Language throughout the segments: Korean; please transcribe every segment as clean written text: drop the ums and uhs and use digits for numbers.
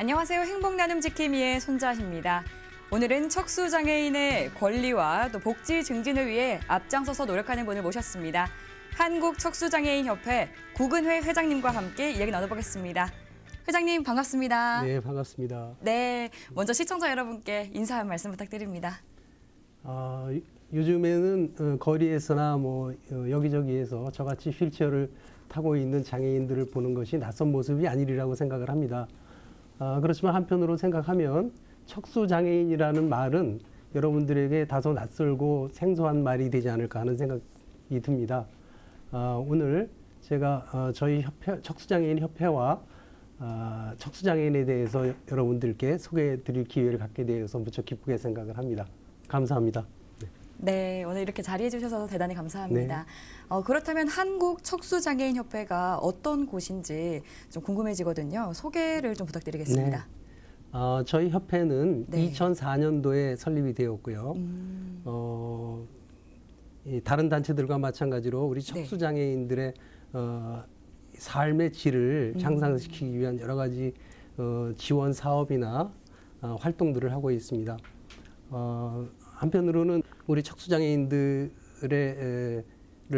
안녕하세요. 행복나눔지킴이의 손자희입니다. 오늘은 척수장애인의 권리와 또 복지 증진을 위해 앞장서서 노력하는 분을 모셨습니다. 한국척수장애인협회 구근회 회장님과 함께 이야기 나눠보겠습니다. 회장님 반갑습니다. 네, 반갑습니다. 네, 먼저 시청자 여러분께 인사 한 말씀 부탁드립니다. 요즘에는 거리에서나 여기저기에서 저같이 휠체어를 타고 있는 장애인들을 보는 것이 낯선 모습이 아니리라고 생각을 합니다. 그렇지만 한편으로 생각하면 척수장애인이라는 말은 여러분들에게 다소 낯설고 생소한 말이 되지 않을까 하는 생각이 듭니다. 오늘 제가 저희 척수장애인협회와 척수장애인에 대해서 여러분들께 소개해 드릴 기회를 갖게 되어서 무척 기쁘게 생각을 합니다. 감사합니다. 네, 오늘 이렇게 자리해 주셔서 대단히 감사합니다. 네. 그렇다면 한국척수장애인협회가 어떤 곳인지 좀 궁금해지거든요. 소개를 좀 부탁드리겠습니다. 네. 저희 협회는 네. 2004년도에 설립이 되었고요. 다른 단체들과 마찬가지로 우리 척수장애인들의 삶의 질을 향상시키기 위한 여러 가지 지원 사업이나 활동들을 하고 있습니다. 한편으로는 우리 척수장애인들을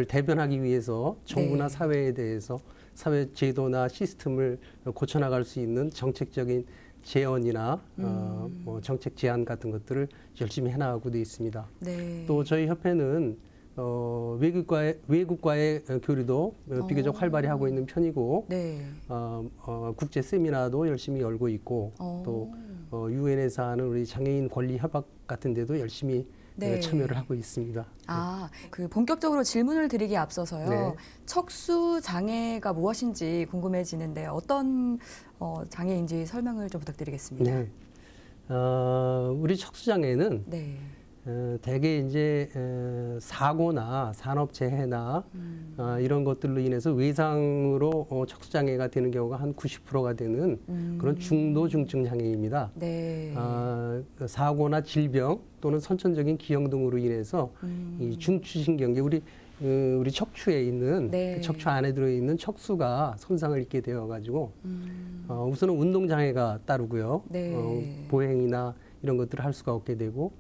대변하기 위해서 정부나 네. 사회에 대해서 사회 제도나 시스템을 고쳐나갈 수 있는 정책적인 제언이나 정책 제안 같은 것들을 열심히 해나가고 있습니다. 네. 또 저희 협회는 외국과의 교류도 비교적 활발히 하고 있는 편이고, 네. 국제 세미나도 열심히 열고 있고, 또 유엔에서 하는 우리 장애인 권리 협약 같은 데도 열심히 네. 참여를 하고 있습니다. 그 본격적으로 질문을 드리기에 앞서서요. 네. 척수 장애가 무엇인지 궁금해지는데 어떤 장애인지 설명을 좀 부탁드리겠습니다. 네. 우리 척수장애는 네. 대개 이제 사고나 산업재해나 이런 것들로 인해서 외상으로 척수장애가 되는 경우가 한 90%가 되는 그런 중도 중증 장애입니다. 네. 사고나 질병 또는 선천적인 기형 등으로 인해서 이 중추신경계 우리 척추에 있는 네. 척추 안에 들어있는 척수가 손상을 입게 되어가지고 우선은 운동 장애가 따르고요. 네. 보행이나 이런 것들을 할 수가 없게 되고.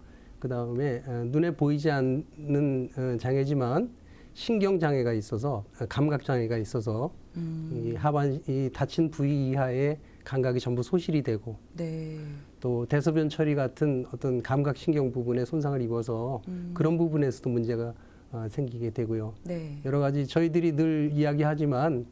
그 다음에 눈에 보이지 않는 장애지만 신경 장애가 있어서 감각 장애가 있어서 이 다친 부위 이하의 감각이 전부 소실이 되고 네. 또 대소변 처리 같은 어떤 감각 신경 부분에 손상을 입어서 그런 부분에서도 문제가 생기게 되고요. 네. 여러 가지 저희들이 늘 이야기하지만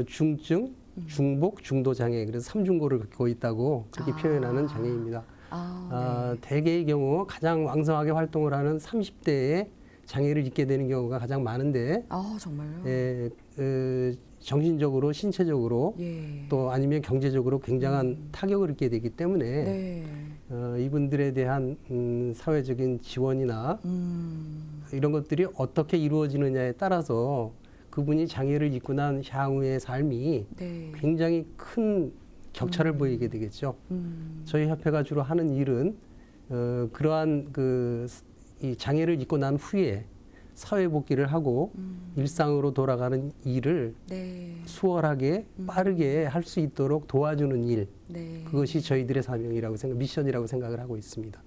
중증, 중복, 중도 장애 그래서 삼중고를 겪고 있다고 그렇게 표현하는 장애입니다. 네. 대개의 경우 가장 왕성하게 활동을 하는 30대에 장애를 입게 되는 경우가 가장 많은데 정말요? 정신적으로 신체적으로 예. 또 아니면 경제적으로 굉장한 타격을 입게 되기 때문에 네. 이분들에 대한 사회적인 지원이나 이런 것들이 어떻게 이루어지느냐에 따라서 그분이 장애를 입고 난 향후의 삶이 네. 굉장히 큰 격차를 보이게 되겠죠. 저희 협회가 주로 하는 일은 그러한 이 장애를 입고 난 후에 사회 복귀를 하고 일상으로 돌아가는 일을 네. 수월하게 빠르게 할 수 있도록 도와주는 일. 네. 그것이 저희들의 미션이라고 생각을 하고 있습니다.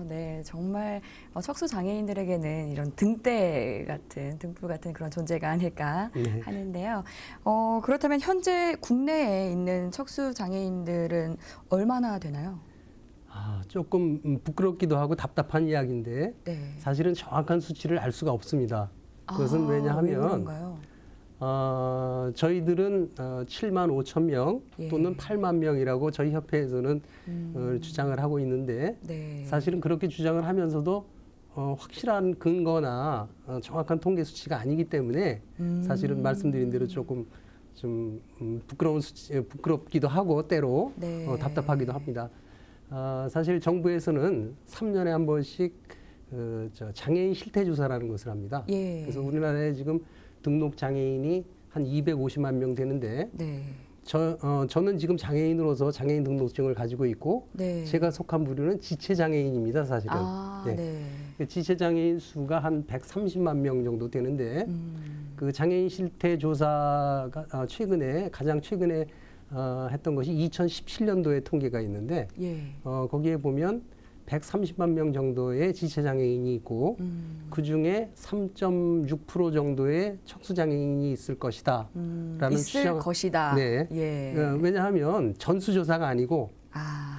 네. 정말 척수 장애인들에게는 이런 등불 같은 그런 존재가 아닐까 네. 하는데요. 그렇다면 현재 국내에 있는 척수 장애인들은 얼마나 되나요? 조금 부끄럽기도 하고 답답한 이야기인데 네. 사실은 정확한 수치를 알 수가 없습니다. 그것은 왜 왜냐하면 그런가요? 저희들은 7만 5천 명 예. 또는 8만 명이라고 저희 협회에서는 주장을 하고 있는데 네. 사실은 그렇게 주장을 하면서도 확실한 근거나 정확한 통계 수치가 아니기 때문에 사실은 말씀드린 대로 조금 좀 부끄럽기도 하고 때로 네. 답답하기도 합니다. 사실 정부에서는 3년에 한 번씩 장애인 실태조사라는 것을 합니다. 예. 그래서 우리나라에 지금 등록 장애인이 한 250만 명 되는데 네. 저는 지금 장애인으로서 장애인 등록증을 가지고 있고 네. 제가 속한 부류는 지체장애인입니다, 사실은. 네. 지체장애인 수가 한 130만 명 정도 되는데 그 장애인 실태조사가 가장 최근에 했던 것이 2017년도에 통계가 있는데 예. 거기에 보면 130만 명 정도의 지체장애인이 있고 그 중에 3.6% 정도의 척수장애인이 있을 것이다. 라는 있을 것이다. 네. 예. 왜냐하면 전수조사가 아니고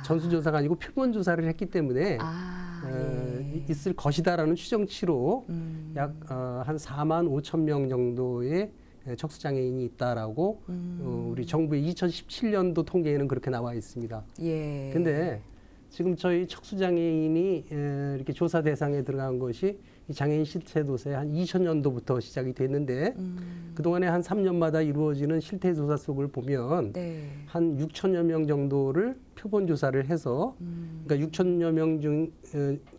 전수조사가 아니고 표본조사를 했기 때문에 예. 있을 것이다라는 추정치로 약 한 4만 5천 명 정도의 척수장애인이 있다라고 우리 정부의 2017년도 통계에는 그렇게 나와 있습니다. 예. 근데 지금 저희 척수장애인이 이렇게 조사 대상에 들어간 것이 이 장애인 실태조사에 한 2000년도부터 시작이 됐는데 그동안에 한 3년마다 이루어지는 실태조사 속을 보면 네. 한 6천여 명 정도를 표본조사를 해서 그러니까 6천여 명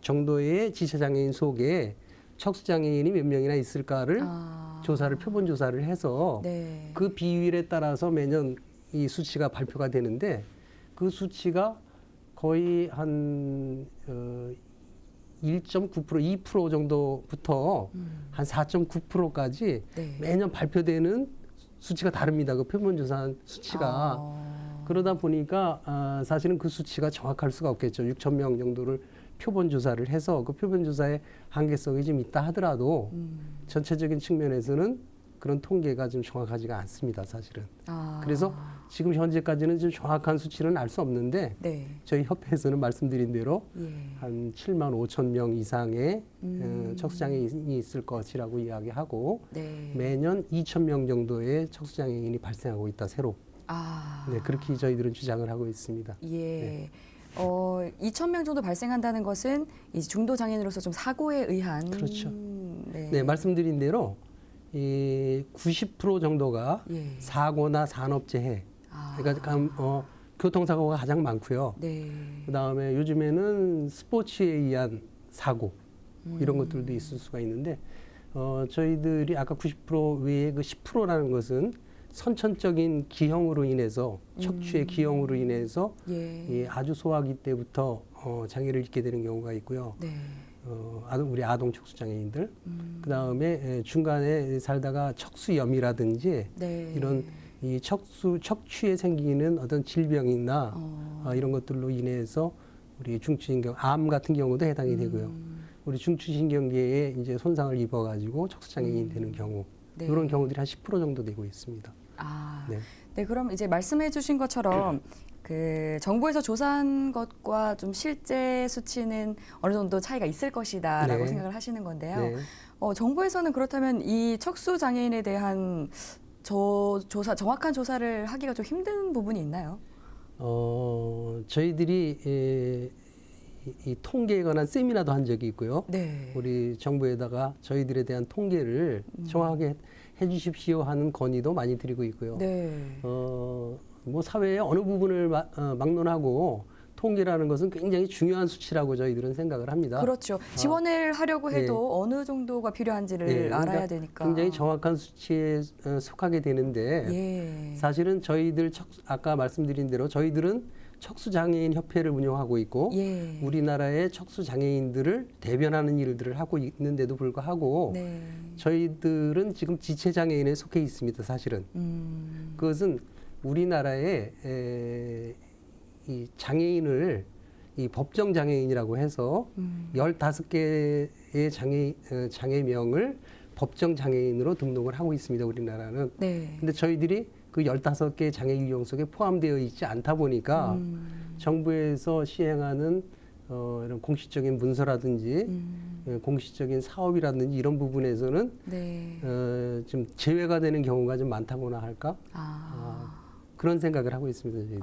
정도의 지체장애인 속에 척수장애인이 몇 명이나 있을까를 조사를 표본조사를 해서 네. 그 비율에 따라서 매년 이 수치가 발표가 되는데 그 수치가 거의 한 1.9%, 2% 정도부터 한 4.9%까지 네. 매년 발표되는 수치가 다릅니다. 그 표본조사한 수치가. 그러다 보니까 사실은 그 수치가 정확할 수가 없겠죠. 6천 명 정도를 표본조사를 해서 그 표본조사의 한계성이 좀 있다 하더라도 전체적인 측면에서는 그런 통계가 좀 정확하지가 않습니다. 사실은. 그래서 지금 현재까지는 좀 정확한 수치는 알 수 없는데 네. 저희 협회에서는 말씀드린 대로 예. 한 7만 5천 명 이상의 척수장애인이 있을 것이라고 이야기하고 네. 매년 2천 명 정도의 척수장애인이 발생하고 있다 새로. 네, 그렇게 저희들은 주장을 하고 있습니다. 예. 네. 2,000명 정도 발생한다는 것은 이 중도 장애인으로서 좀 사고에 의한. 그렇죠. 네. 네, 말씀드린 대로 이 90% 정도가 예. 사고나 산업재해. 그러니까 교통사고가 가장 많고요. 네. 그다음에 요즘에는 스포츠에 의한 사고 이런 것들도 있을 수가 있는데 저희들이 아까 90% 외에 그 10%라는 것은 선천적인 기형으로 인해서 척추의 기형으로 인해서 예. 아주 소아기 때부터 장애를 입게 되는 경우가 있고요. 네. 우리 아동 척수장애인들 그다음에 중간에 살다가 척수염이라든지 네. 이런 이 척추에 생기는 어떤 질병이나 이런 것들로 인해서 우리 중추신경 암 같은 경우도 해당이 되고요. 우리 중추신경계에 이제 손상을 입어가지고 척수장애인이 되는 경우 네. 이런 경우들이 한 10% 정도 되고 있습니다. 네. 네, 그럼 이제 말씀해주신 것처럼 그 정부에서 조사한 것과 좀 실제 수치는 어느 정도 차이가 있을 것이다라고 네. 생각을 하시는 건데요. 네. 정부에서는 그렇다면 이 척수 장애인에 대한 정확한 조사를 하기가 좀 힘든 부분이 있나요? 저희들이 이 통계에 관한 세미나도 한 적이 있고요. 네. 우리 정부에다가 저희들에 대한 통계를 정확하게 해주십시오 하는 건의도 많이 드리고 있고요. 네. 뭐 사회의 어느 부분을 막론하고 통계라는 것은 굉장히 중요한 수치라고 저희들은 생각을 합니다. 그렇죠. 지원을 하려고 해도 어느 정도가 필요한지를 알아야 그러니까 되니까. 굉장히 정확한 수치에 속하게 되는데 예. 사실은 저희들 아까 말씀드린 대로 저희들은 척수장애인 협회를 운영하고 있고 예. 우리나라의 척수장애인들을 대변하는 일들을 하고 있는데도 불구하고 네. 저희들은 지금 지체장애인에 속해 있습니다. 사실은. 그것은 우리나라의 이 장애인을 이 법정 장애인이라고 해서 15개의 장애명을 법정 장애인으로 등록을 하고 있습니다. 우리나라는. 네. 근데 저희들이 그 15개 장애 유형 속에 포함되어 있지 않다 보니까 정부에서 시행하는 이런 공식적인 문서라든지 공식적인 사업이라든지 이런 부분에서는 네. 좀 제외가 되는 경우가 좀 많다고나 할까? 그런 생각을 하고 있습니다. 저희들은.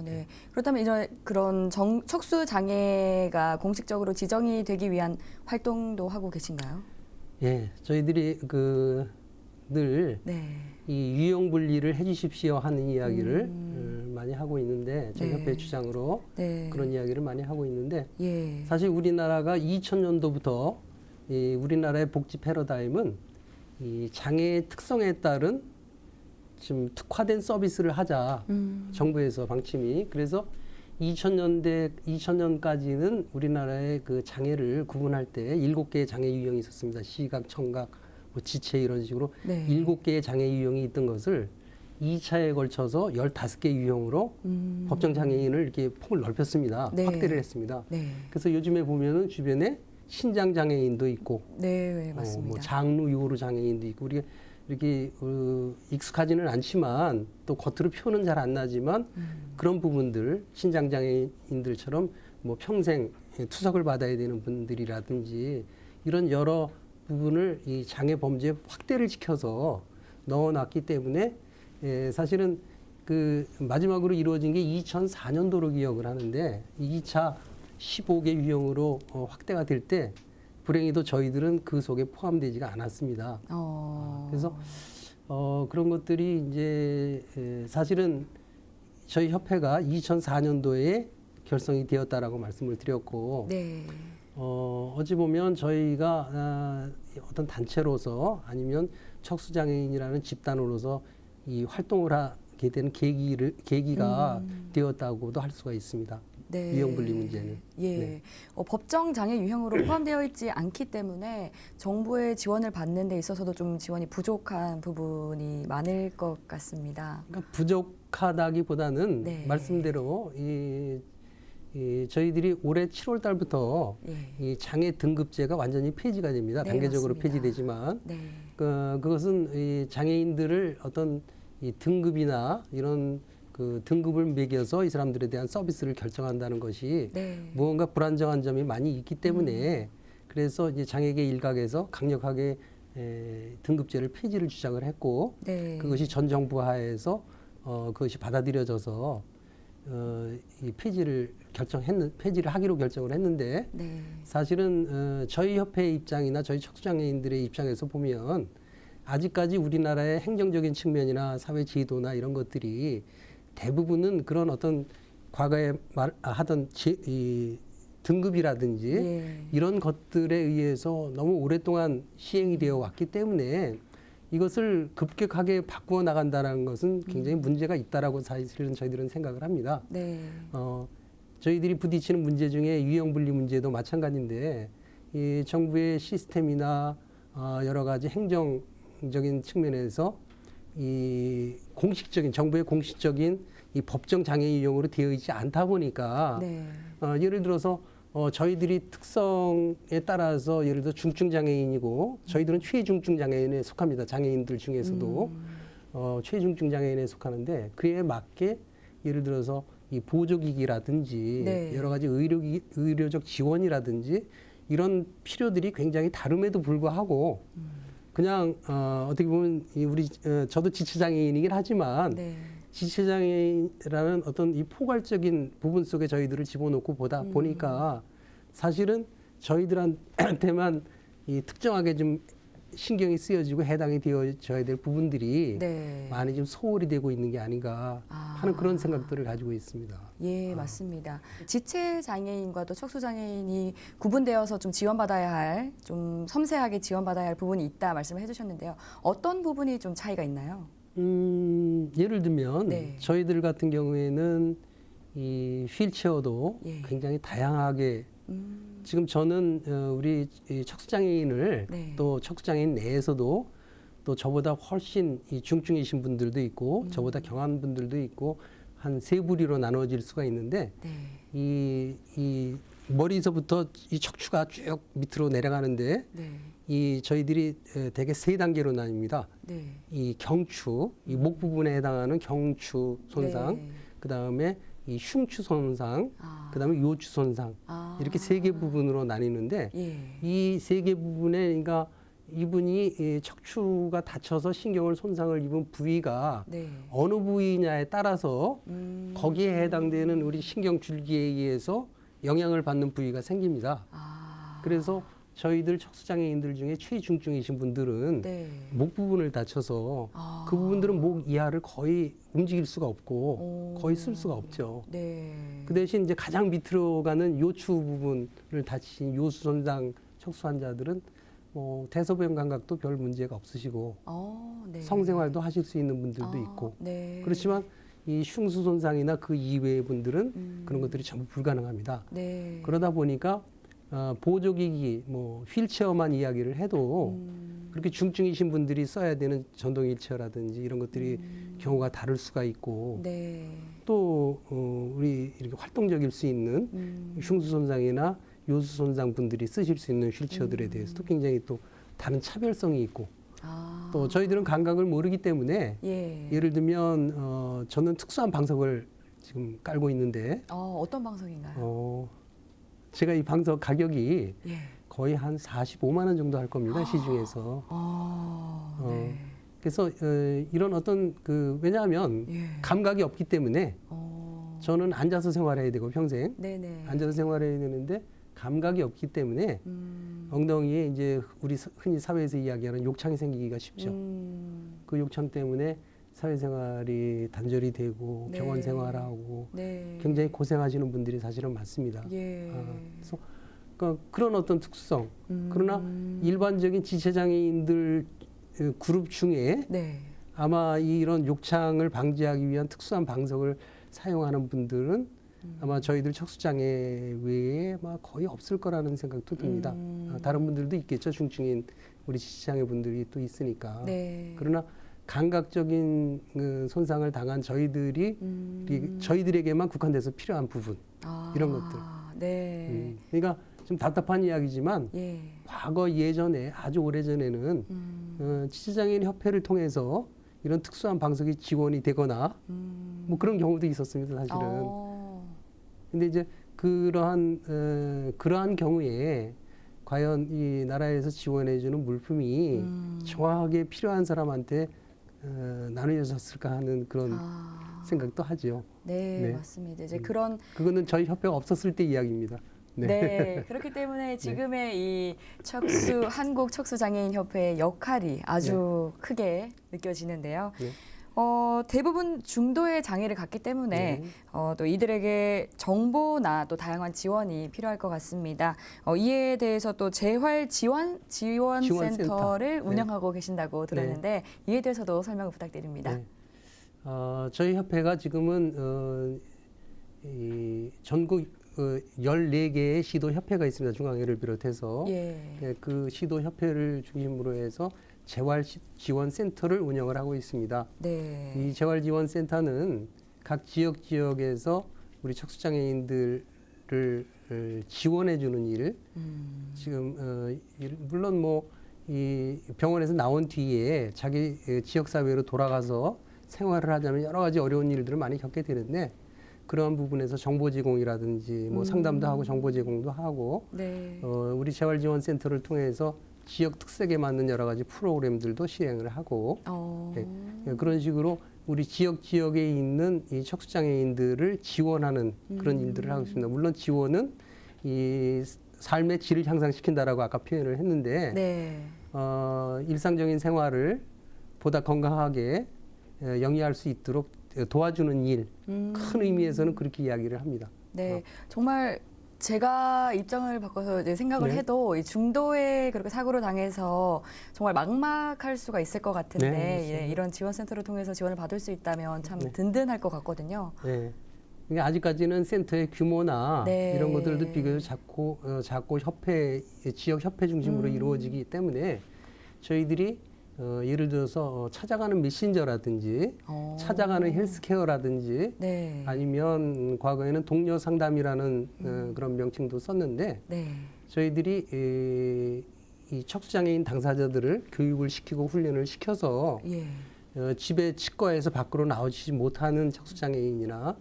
네. 그렇다면 이런 그런 척수 장애가 공식적으로 지정이 되기 위한 활동도 하고 계신가요? 예, 저희들이 늘 네. 이 유형 분리를 해주십시오 하는 이야기를 많이 하고 있는데 저희 네. 협회 주장으로 네. 그런 이야기를 많이 하고 있는데 예. 사실 우리나라가 2000년도부터 이 우리나라의 복지 패러다임은 이 장애의 특성에 따른 좀 특화된 서비스를 하자 정부에서 방침이 그래서 2000년까지는 우리나라의 그 장애를 구분할 때 7개의 장애 유형이 있었습니다. 시각, 청각, 뭐 지체 이런 식으로 네. 7개의 장애 유형이 있던 것을 2차에 걸쳐서 15개 유형으로 법정 장애인을 이렇게 폭을 넓혔습니다. 네. 확대를 했습니다. 네. 그래서 요즘에 보면은 주변에 신장 장애인도 있고, 네, 맞습니다. 뭐 장루 요로 장애인도 있고, 우리가 이렇게 익숙하지는 않지만 또 겉으로 표현은 잘 안 나지만 그런 부분들 신장 장애인들처럼 뭐 평생 투석을 받아야 되는 분들이라든지 이런 여러 부분을 이 장애 범죄 확대를 시켜서 넣어놨기 때문에 사실은 그 마지막으로 이루어진 게 2004년도로 기억을 하는데 2차 15개 유형으로 확대가 될 때 불행히도 저희들은 그 속에 포함되지가 않았습니다. 그래서 그런 것들이 이제 사실은 저희 협회가 2004년도에 결성이 되었다라고 말씀을 드렸고, 네. 어찌 보면 저희가 어떤 단체로서 아니면 척수장애인이라는 집단으로서 이 활동을 하게 된 계기가 되었다고도 할 수가 있습니다. 네. 유형분리 문제는. 예. 네. 법정 장애 유형으로 포함되어 있지 않기 때문에 정부의 지원을 받는 데 있어서도 좀 지원이 부족한 부분이 많을 것 같습니다. 그러니까 부족하다기보다는 네. 말씀대로 저희들이 올해 7월 달부터 예. 이 장애 등급제가 완전히 폐지가 됩니다. 네, 단계적으로 맞습니다. 폐지되지만 네. 그것은 이 장애인들을 어떤 이 등급이나 이런 그 등급을 매겨서 이 사람들에 대한 서비스를 결정한다는 것이 네. 무언가 불안정한 점이 많이 있기 때문에 그래서 이제 장애계 일각에서 강력하게 등급제를 폐지를 주장을 했고 네. 그것이 전 정부 하에서 그것이 받아들여져서 이 폐지를 하기로 결정을 했는데 네. 사실은 저희 협회의 입장이나 저희 척수장애인들의 입장에서 보면 아직까지 우리나라의 행정적인 측면이나 사회 제도나 이런 것들이 대부분은 그런 어떤 과거에 하던 이 등급이라든지 예. 이런 것들에 의해서 너무 오랫동안 시행이 되어 왔기 때문에 이것을 급격하게 바꾸어 나간다는 것은 굉장히 문제가 있다라고 사실은 저희들은 생각을 합니다. 네. 저희들이 부딪히는 문제 중에 유형분리 문제도 마찬가지인데 이 정부의 시스템이나 여러 가지 행정적인 측면에서 이 정부의 공식적인 이 법정 장애 유형으로 되어 있지 않다 보니까 네. 예를 들어서 저희들이 특성에 따라서 예를 들어 중증 장애인이고 저희들은 최중증 장애인에 속합니다. 장애인들 중에서도 최중증 장애인에 속하는데 그에 맞게 예를 들어서 이 보조기기라든지 네. 여러 가지 의료적 지원이라든지 이런 필요들이 굉장히 다름에도 불구하고 그냥 어떻게 보면 저도 지체장애인이긴 하지만 네. 지체장애인이라는 어떤 이 포괄적인 부분 속에 저희들을 집어넣고 보니까 사실은 저희들한테만 이 특정하게 좀 신경이 쓰여지고 해당이 되어져야 될 부분들이 네. 많이 좀 소홀히 되고 있는 게 아닌가 하는 그런 생각들을 가지고 있습니다. 예, 맞습니다. 지체 장애인과도 척수 장애인이 구분되어서 좀 지원받아야 할, 좀 섬세하게 지원받아야 할 부분이 있다 말씀을 해주셨는데요. 어떤 부분이 좀 차이가 있나요? 예를 들면 네. 저희들 같은 경우에는 이 휠체어도 예. 굉장히 다양하게 지금 저는 우리 이 척수장애인을 네. 또 척수장애인 내에서도 또 저보다 훨씬 이 중증이신 분들도 있고 저보다 경한 분들도 있고 한 세 부류로 나눠질 수가 있는데 네. 이 머리서부터 이 척추가 쭉 밑으로 내려가는데 네. 이 저희들이 대개 세 단계로 나뉩니다. 네. 이 경추, 이 목 부분에 해당하는 경추 손상, 네. 그 다음에 이 흉추 손상, 그 다음에 요추 손상 이렇게 세 개 부분으로 나뉘는데 예. 이 세 개 부분에 그러니까 이분이 이 척추가 다쳐서 신경을 손상을 입은 부위가 네. 어느 부위냐에 따라서 거기에 해당되는 우리 신경줄기에 의해서 영향을 받는 부위가 생깁니다. 그래서 저희들 척수장애인들 중에 최중증이신 분들은 네. 목 부분을 다쳐서 그 부분들은 목 이하를 거의 움직일 수가 없고 거의 쓸 수가 없죠. 네. 그 대신 이제 가장 밑으로 가는 요추 부분을 다치신 요수 손상 척수 환자들은 대소변 감각도 별 문제가 없으시고 네. 성생활도 하실 수 있는 분들도 있고 네. 그렇지만 이 흉수 손상이나 그 이외의 분들은 그런 것들이 전부 불가능합니다. 네. 그러다 보니까 보조기기, 휠체어만 이야기를 해도 그렇게 중증이신 분들이 써야 되는 전동 휠체어라든지 이런 것들이 경우가 다를 수가 있고 네. 또 우리 이렇게 활동적일 수 있는 흉수 손상이나 요수 손상 분들이 쓰실 수 있는 휠체어들에 대해서도 굉장히 또 다른 차별성이 있고 또 저희들은 감각을 모르기 때문에 예. 예를 들면 저는 특수한 방석을 지금 깔고 있는데 어떤 방송인가요? 제가 이 방석 가격이 예. 거의 한 45만 원 정도 할 겁니다. 시중에서. 네. 그래서 이런 어떤 왜냐하면 예. 감각이 없기 때문에 저는 앉아서 생활해야 되고 평생 네네. 앉아서 생활해야 되는데 감각이 없기 때문에 엉덩이에 이제 우리 흔히 사회에서 이야기하는 욕창이 생기기가 쉽죠. 그 욕창 때문에 사회생활이 단절이 되고 네. 병원 생활하고 네. 굉장히 고생하시는 분들이 사실은 많습니다. 예. 그래서 그런 어떤 특수성 그러나 일반적인 지체장애인들 그룹 중에 네. 아마 이런 욕창을 방지하기 위한 특수한 방석을 사용하는 분들은 아마 저희들 척수장애 외에 거의 없을 거라는 생각도 듭니다. 다른 분들도 있겠죠. 중증인 우리 지체장애 분들이 또 있으니까. 네. 그러나 감각적인 손상을 당한 저희들이 저희들에게만 국한돼서 필요한 부분 이런 것들. 네. 그러니까 좀 답답한 이야기지만 예. 과거 예전에 아주 오래전에는 지체장애인 협회를 통해서 이런 특수한 방석이 지원이 되거나 뭐 그런 경우도 있었습니다. 사실은. 근데 이제 그러한 경우에 과연 이 나라에서 지원해주는 물품이 정확하게 필요한 사람한테 나눠졌을까 하는 그런 생각도 하죠. 네, 네. 맞습니다. 이제 그거는 저희 협회가 없었을 때 이야기입니다. 네. 그렇기 때문에 지금의 이 한국 척수장애인 협회의 역할이 아주 크게 느껴지는데요. 네. 대부분 중도의 장애를 갖기 때문에 또 이들에게 정보나 또 다양한 지원이 필요할 것 같습니다. 이에 대해서 또 재활 지원센터를 운영하고 계신다고 들었는데 이에 대해서도 설명을 부탁드립니다. 네. 저희 협회가 지금은 전국 14개의 시도협회가 있습니다. 중앙회를 비롯해서. 예. 그 시도협회를 중심으로 해서 재활지원센터를 운영을 하고 있습니다. 네. 이 재활지원센터는 각 지역에서 우리 척수장애인들을 지원해주는 일, 지금 물론 이 병원에서 나온 뒤에 자기 지역사회로 돌아가서 생활을 하자면 여러 가지 어려운 일들을 많이 겪게 되는데 그러한 부분에서 정보 제공이라든지 상담도 하고 정보 제공도 하고 네. 우리 재활지원센터를 통해서 지역 특색에 맞는 여러 가지 프로그램들도 시행을 하고 네, 그런 식으로 우리 지역에 있는 이 척수장애인들을 지원하는 그런 일들을 하고 있습니다. 물론 지원은 이 삶의 질을 향상시킨다라고 아까 표현을 했는데 네. 일상적인 생활을 보다 건강하게 영위할 수 있도록 도와주는 일, 큰 의미에서는 그렇게 이야기를 합니다. 네, 정말 제가 입장을 바꿔서 이제 생각을 네. 해도 이 중도에 그렇게 사고를 당해서 정말 막막할 수가 있을 것 같은데 네, 이런 지원센터를 통해서 지원을 받을 수 있다면 참 네. 든든할 것 같거든요. 네. 그러니까 아직까지는 센터의 규모나 네. 이런 것들도 비교적 작고 지역 협회 중심으로 이루어지기 때문에 저희들이 예를 들어서 찾아가는 메신저라든지 찾아가는 헬스케어라든지 네. 아니면 과거에는 동료 상담이라는 그런 명칭도 썼는데 네. 저희들이 이 척수장애인 당사자들을 교육을 시키고 훈련을 시켜서 예. 집에 치과에서 밖으로 나오지 못하는 척수장애인이나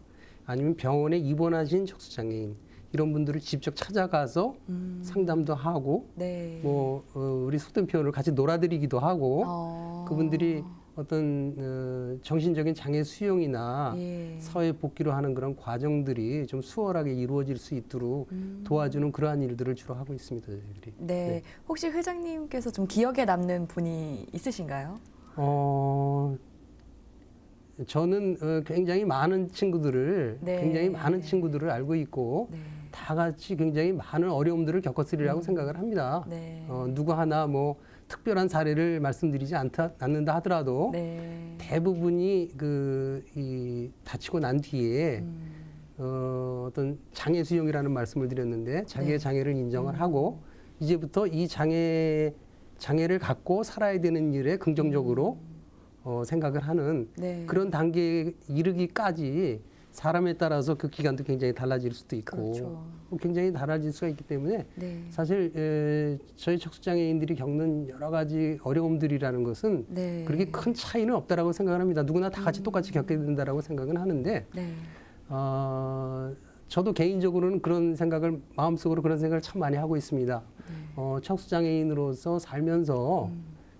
아니면 병원에 입원하신 척수장애인 이런 분들을 직접 찾아가서 상담도 하고 네. 우리 속된 표현으로 같이 놀아드리기도 하고 그분들이 어떤 정신적인 장애 수용이나 예. 사회 복귀로 하는 그런 과정들이 좀 수월하게 이루어질 수 있도록 도와주는 그러한 일들을 주로 하고 있습니다. 저희들이. 네. 혹시 회장님께서 좀 기억에 남는 분이 있으신가요? 저는 굉장히 많은 친구들을 네. 굉장히 많은 친구들을 알고 있고 네. 다 같이 굉장히 많은 어려움들을 겪었으리라고 생각을 합니다. 네. 누구 하나 특별한 사례를 말씀드리지 않는다 하더라도 네. 대부분이 다치고 난 뒤에 어떤 장애 수용이라는 말씀을 드렸는데 자기의 네. 장애를 인정을 하고 이제부터 이 장애를 갖고 살아야 되는 일에 긍정적으로 생각을 하는 네. 그런 단계에 이르기까지 사람에 따라서 그 기간도 굉장히 달라질 수도 있고 그렇죠. 굉장히 달라질 수가 있기 때문에 네. 사실 저희 척수장애인들이 겪는 여러 가지 어려움들이라는 것은 네. 그렇게 큰 차이는 없다라고 생각을 합니다. 누구나 다 같이 똑같이 겪게 된다라고 생각은 하는데 네. 저도 개인적으로는 그런 생각을 마음속으로 그런 생각을 참 많이 하고 있습니다. 네. 척수장애인으로서 살면서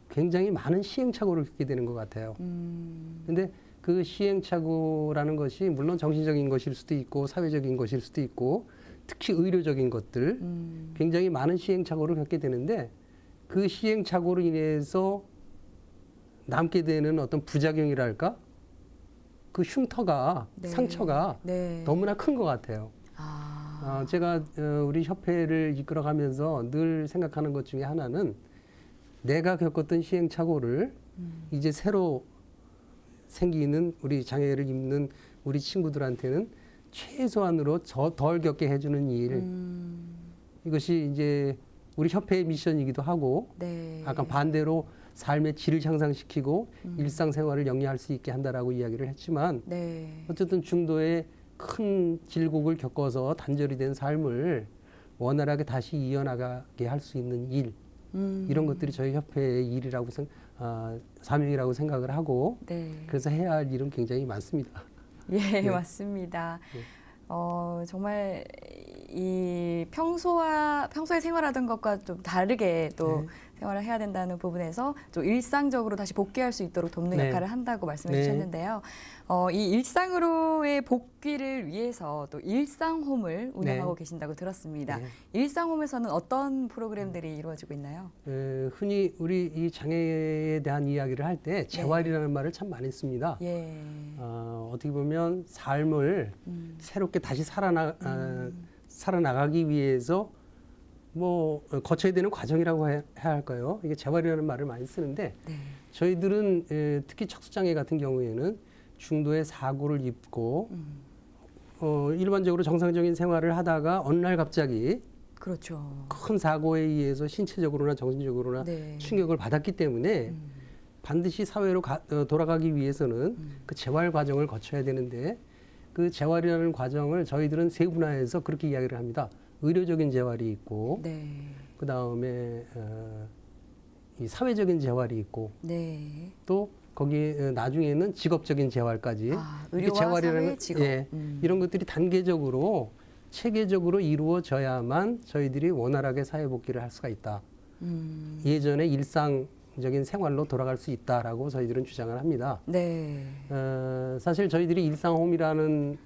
굉장히 많은 시행착오를 겪게 되는 것 같아요. 근데 그 시행착오라는 것이 물론 정신적인 것일 수도 있고 사회적인 것일 수도 있고 특히 의료적인 것들 굉장히 많은 시행착오를 겪게 되는데 그 시행착오로 인해서 남게 되는 어떤 부작용이랄까 그 흉터가 네. 상처가 네. 너무나 큰 것 같아요. 제가 우리 협회를 이끌어가면서 늘 생각하는 것 중에 하나는 내가 겪었던 시행착오를 이제 새로 생기는 우리 장애를 입는 우리 친구들한테는 최소한으로 덜 겪게 해주는 일. 이것이 이제 우리 협회의 미션이기도 하고 네. 약간 반대로 삶의 질을 향상시키고 일상생활을 영위할 수 있게 한다라고 이야기를 했지만 네. 어쨌든 중도의 큰 질곡을 겪어서 단절이 된 삶을 원활하게 다시 이어나가게 할 수 있는 일. 이런 것들이 저희 협회의 일이라고 사명이라고 생각을 하고 네. 그래서 해야 할 일은 굉장히 많습니다. 예, 네. 맞습니다. 네. 정말 이 평소에 생활하던 것과 좀 다르게 또 네. 생활을 해야 된다는 부분에서 좀 일상적으로 다시 복귀할 수 있도록 돕는 네. 역할을 한다고 말씀해 네. 주셨는데요. 이 일상으로의 복귀를 위해서 또 일상홈을 운영하고 계신다고 들었습니다. 네. 일상홈에서는 어떤 프로그램들이 이루어지고 있나요? 흔히 우리 이 장애에 대한 이야기를 할 때 재활이라는 말을 참 많이 씁니다. 예. 어떻게 보면 삶을 새롭게 다시 살아나가기 위해서 뭐 거쳐야 되는 과정이라고 해야 할까요? 이게 재활이라는 말을 많이 쓰는데 네. 저희들은 특히 척수장애 같은 경우에는 중도의 사고를 입고 일반적으로 정상적인 생활을 하다가 어느 날 갑자기 그렇죠. 큰 사고에 의해서 신체적으로나 정신적으로나 네. 충격을 받았기 때문에 반드시 사회로 돌아가기 위해서는 그 재활 과정을 거쳐야 되는데 그 재활이라는 과정을 저희들은 세분화해서 그렇게 이야기를 합니다. 의료적인 재활이 있고 네. 그 다음에 이 사회적인 재활이 있고 네. 또 거기 나중에는 직업적인 재활까지 의료와 사회, 직업. 이런 것들이 단계적으로 체계적으로 이루어져야만 저희들이 원활하게 사회 복귀를 할 수가 있다. 예전에 일상적인 생활로 돌아갈 수 있다라고 저희들은 주장을 합니다. 네. 사실 저희들이 일상홈이라는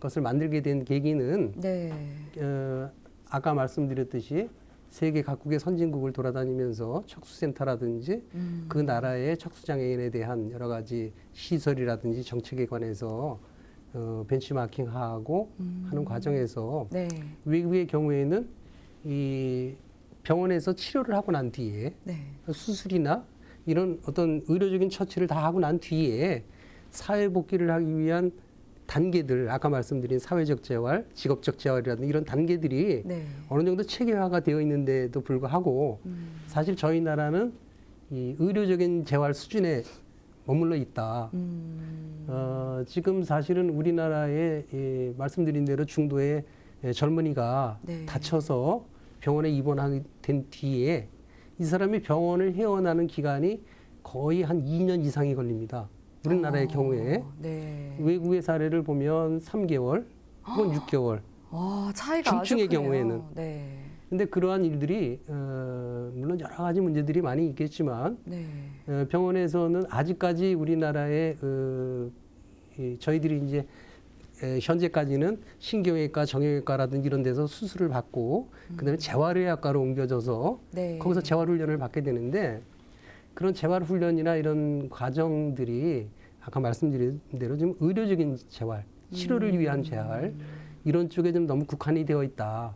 것을 만들게 된 계기는 네. 아까 말씀드렸듯이 세계 각국의 선진국을 돌아다니면서 척수센터라든지 그 나라의 척수장애인에 대한 여러 가지 시설이라든지 정책에 관해서 벤치마킹하고 하는 과정에서 네. 외국의 경우에는 이 병원에서 치료를 하고 난 뒤에 네. 수술이나 이런 어떤 의료적인 처치를 다 하고 난 뒤에 사회 복귀를 하기 위한 단계들, 아까 말씀드린 사회적 재활, 직업적 재활이라든지 이런 단계들이 네. 어느 정도 체계화가 되어 있는데도 불구하고 사실 저희 나라는 이 의료적인 재활 수준에 머물러 있다. 지금 사실은 우리나라에 말씀드린 대로 중도의 젊은이가 네. 다쳐서 병원에 입원하게 된 뒤에 이 사람이 병원을 헤어나는 기간이 거의 한 2년 이상이 걸립니다. 우리나라의 경우에 네. 외국의 사례를 보면 3개월 혹은 6개월. 차이가 아주 중증의 크네요. 경우에는. 네. 근데 그러한 일들이 물론 여러 가지 문제들이 많이 있겠지만 네. 병원에서는 아직까지 우리나라의 저희들이 이제 현재까지는 신경외과, 정형외과라든지 이런 데서 수술을 받고 그다음에 재활의학과로 옮겨져서 네. 거기서 재활훈련을 받게 되는데 그런 재활훈련이나 이런 과정들이 아까 말씀드린 대로 좀 의료적인 재활, 치료를 위한 재활 이런 쪽에 좀 너무 국한이 되어 있다.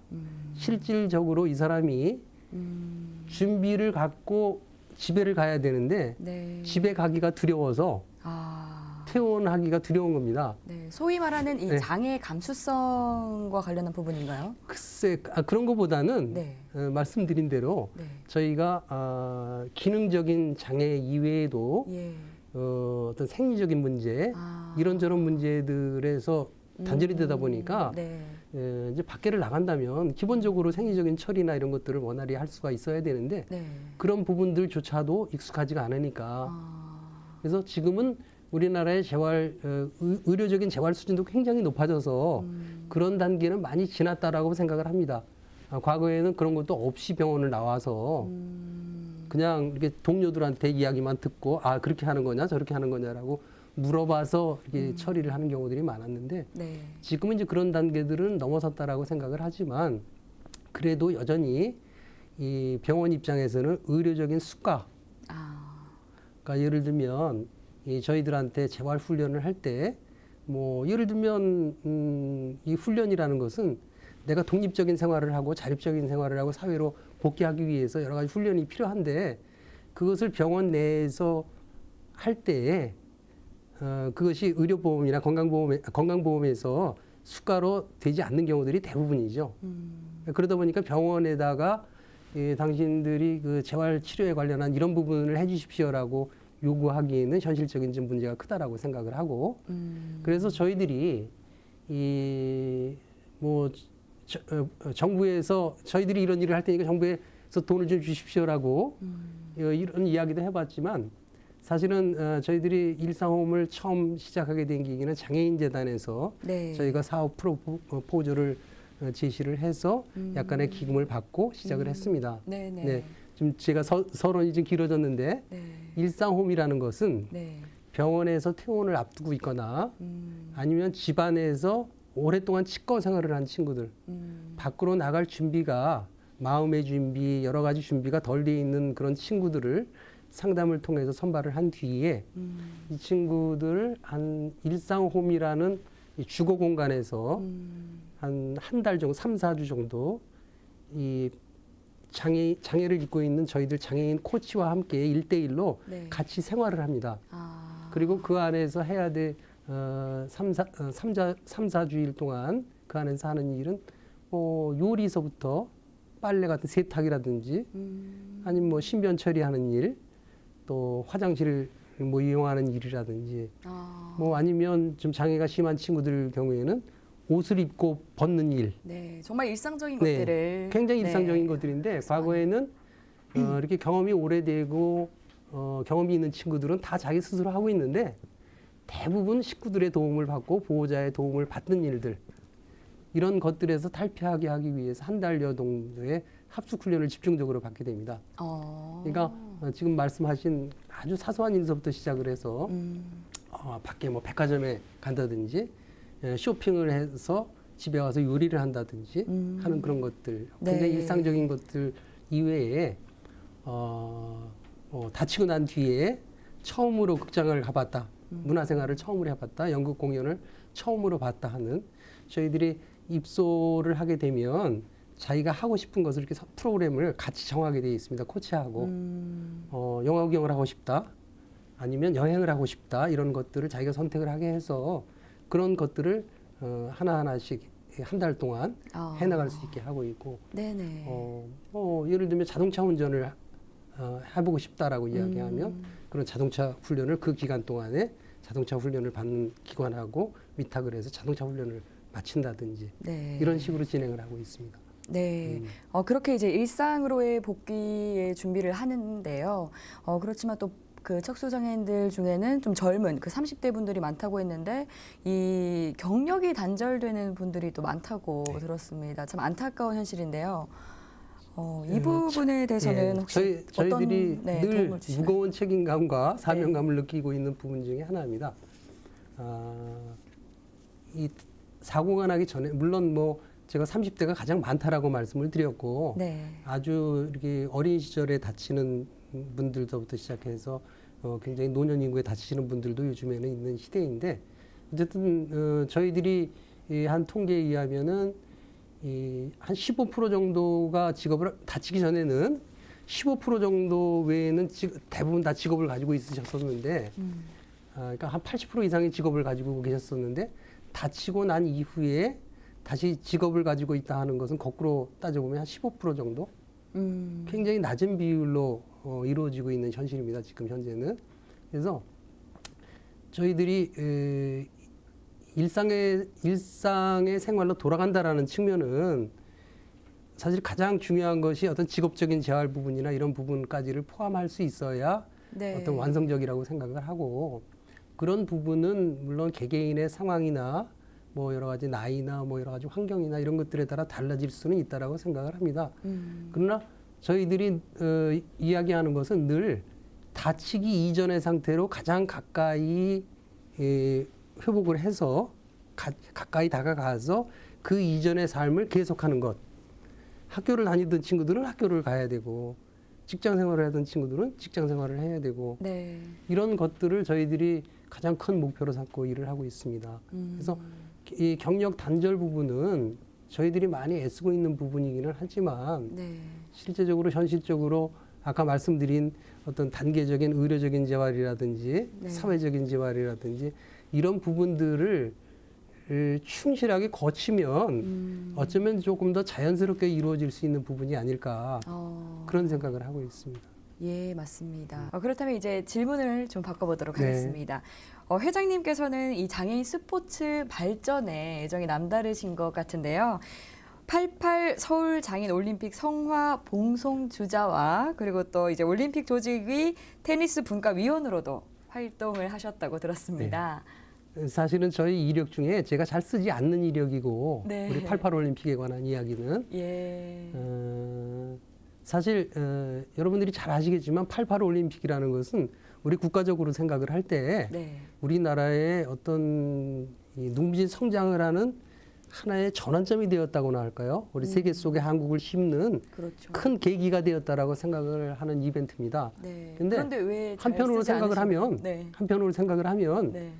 실질적으로 이 사람이 준비를 갖고 집에를 가야 되는데 네. 집에 가기가 두려워서 퇴원하기가 두려운 겁니다. 네, 소위 말하는 이 네. 장애 감수성과 관련한 부분인가요? 글쎄, 그런 것보다는 네. 말씀드린 대로 네. 저희가 기능적인 장애 이외에도 예. 어떤 생리적인 문제, 아. 이런저런 문제들에서 단절이 되다 보니까 네. 이제 밖에를 나간다면 기본적으로 생리적인 처리나 이런 것들을 원활히 할 수가 있어야 되는데 네. 그런 부분들조차도 익숙하지가 않으니까 아. 그래서 지금은 우리나라의 의료적인 재활 수준도 굉장히 높아져서 그런 단계는 많이 지났다라고 생각을 합니다. 과거에는 그런 것도 없이 병원을 나와서 그냥 이렇게 동료들한테 이야기만 듣고 그렇게 하는 거냐 저렇게 하는 거냐라고 물어봐서 이렇게 처리를 하는 경우들이 많았는데 네. 지금은 지금은 이제 그런 단계들은 넘어섰다라고 생각을 하지만 그래도 여전히 이 병원 입장에서는 의료적인 수가, 그러니까 예를 들면 이 저희들한테 재활 훈련을 할 때 뭐 예를 들면 이 훈련이라는 것은 내가 독립적인 생활을 하고 자립적인 생활을 하고 사회로 복귀하기 위해서 여러 가지 훈련이 필요한데 그것을 병원 내에서 할 때에 그것이 의료보험이나 건강보험에서 수가로 되지 않는 경우들이 대부분이죠. 그러다 보니까 병원에다가 당신들이 그 재활 치료에 관련한 이런 부분을 해주십시오라고 요구하기에는 현실적인 좀 문제가 크다라고 생각을 하고 그래서 저희들이 정부에서 저희들이 이런 일을 할 테니까 정부에서 돈을 좀 주십시오라고 이런 이야기도 해봤지만 사실은 저희들이 일상홈을 처음 시작하게 된 계기는 장애인재단에서 네. 저희가 사업 프로포즈를 제시를 해서 약간의 기금을 받고 시작을 했습니다. 네네. 네, 좀 제가 서론이 좀 길어졌는데 네. 일상홈이라는 것은 네. 병원에서 퇴원을 앞두고 있거나 아니면 집안에서 오랫동안 치과 생활을 한 친구들 밖으로 나갈 준비가 마음의 준비 여러 가지 준비가 덜 돼 있는 그런 친구들을 상담을 통해서 선발을 한 뒤에 이 친구들을 한 일상홈이라는 이 주거 공간에서 한 달 정도, 3, 4주 정도 이 장애를 입고 있는 저희들 장애인 코치와 함께 1대1로 네. 같이 생활을 합니다. 그리고 그 안에서 해야 될 3, 4주일 동안 그 안에서 하는 일은 요리서부터 빨래 같은 세탁이라든지 아니면 뭐 신변 처리하는 일, 또 화장실을 뭐 이용하는 일이라든지 뭐 아니면 좀 장애가 심한 친구들 경우에는 옷을 입고 벗는 일. 네, 정말 일상적인 네, 것들을 굉장히 일상적인 네. 것들인데 과거에는 이렇게 경험이 오래되고 경험이 있는 친구들은 다 자기 스스로 하고 있는데 대부분 식구들의 도움을 받고 보호자의 도움을 받는 일들 이런 것들에서 탈피하게 하기 위해서 한 달여 정도의 합숙 훈련을 집중적으로 받게 됩니다. 그러니까 지금 말씀하신 아주 사소한 일서부터 시작을 해서 밖에 뭐 백화점에 간다든지 쇼핑을 해서 집에 와서 요리를 한다든지 하는 그런 것들 굉장히 네. 일상적인 것들 이외에 다치고 난 뒤에 처음으로 극장을 가봤다. 문화생활을 처음으로 해봤다. 연극 공연을 처음으로 봤다 하는 저희들이 입소를 하게 되면 자기가 하고 싶은 것을 이렇게 프로그램을 같이 정하게 되어 있습니다. 코치하고 영화 구경을 하고 싶다. 아니면 여행을 하고 싶다. 이런 것들을 자기가 선택을 하게 해서 그런 것들을 하나하나씩 한 달 동안 해나갈 수 있게 하고 있고 네네. 예를 들면 자동차 운전을 해보고 싶다라고 이야기하면 그런 자동차 훈련을 그 기간 동안에 자동차 훈련을 받는 기관하고 위탁을 해서 자동차 훈련을 마친다든지 네. 이런 식으로 진행을 하고 있습니다. 네. 그렇게 이제 일상으로의 복귀의 준비를 하는데요. 그렇지만 또 그 척수장애인들 중에는 좀 젊은 그 30대 분들이 많다고 했는데 이 경력이 단절되는 분들이 또 많다고 들었습니다. 참 안타까운 현실인데요. 이 부분에 대해서는 혹시 저희들이 어떤 늘 도움을 주시나요? 무거운 책임감과 사명감을 느끼고 있는 부분 중에 하나입니다. 이 사고가 나기 전에 물론 뭐 제가 30대가 가장 많다라고 말씀을 드렸고 네. 아주 이렇게 어린 시절에 다치는 분들부터 시작해서 굉장히 노년 인구에 다치시는 분들도 요즘에는 있는 시대인데 어쨌든 저희들이 한 통계에 의하면은 한 15% 정도가 직업을 다치기 전에는 15% 정도 외에는 대부분 다 직업을 가지고 있으셨었는데 그러니까 한 80% 이상의 직업을 가지고 계셨었는데 다치고 난 이후에 다시 직업을 가지고 있다 하는 것은 거꾸로 따져보면 한 15% 정도? 굉장히 낮은 비율로 이루어지고 있는 현실입니다. 지금 현재는. 그래서 저희들이 일상의 생활로 돌아간다라는 측면은 사실 가장 중요한 것이 어떤 직업적인 재활 부분이나 이런 부분까지를 포함할 수 있어야 네. 어떤 완성적이라고 생각을 하고, 그런 부분은 물론 개개인의 상황이나 뭐 여러 가지 나이나 뭐 여러 가지 환경이나 이런 것들에 따라 달라질 수는 있다라고 생각을 합니다. 그러나 저희들이 이야기하는 것은 늘 다치기 이전의 상태로 가장 가까이 회복을 해서 가까이 다가가서 그 이전의 삶을 계속하는 것. 학교를 다니던 친구들은 학교를 가야 되고, 직장 생활을 하던 친구들은 직장 생활을 해야 되고, 네. 이런 것들을 저희들이 가장 큰 목표로 삼고 일을 하고 있습니다. 그래서 이 경력 단절 부분은 저희들이 많이 애쓰고 있는 부분이기는 하지만 네. 실제적으로 현실적으로 아까 말씀드린 어떤 단계적인 의료적인 재활이라든지 네. 사회적인 재활이라든지 이런 부분들을 충실하게 거치면 어쩌면 조금 더 자연스럽게 이루어질 수 있는 부분이 아닐까 그런 생각을 하고 있습니다. 예, 맞습니다. 그렇다면 이제 질문을 좀 바꿔보도록 네. 하겠습니다. 회장님께서는 이 장애인 스포츠 발전에 애정이 남다르신 것 같은데요. 88 서울 장애인 올림픽 성화 봉송 주자와 그리고 또 이제 올림픽 조직위 테니스 분과위원으로도 활동을 하셨다고 들었습니다. 사실은 저희 이력 중에 제가 잘 쓰지 않는 이력이고, 네. 우리 88 올림픽에 관한 이야기는 예. 사실 여러분들이 잘 아시겠지만 88 올림픽이라는 것은 우리 국가적으로 생각을 할 때 네. 우리나라의 어떤 이 눈부신 성장을 하는 하나의 전환점이 되었다고나 할까요? 우리 세계 속에 한국을 심는 그렇죠. 큰 계기가 되었다라고 생각을 하는 이벤트입니다. 네. 근데 그런데 왜 한편으로 생각을 하면 네. 네.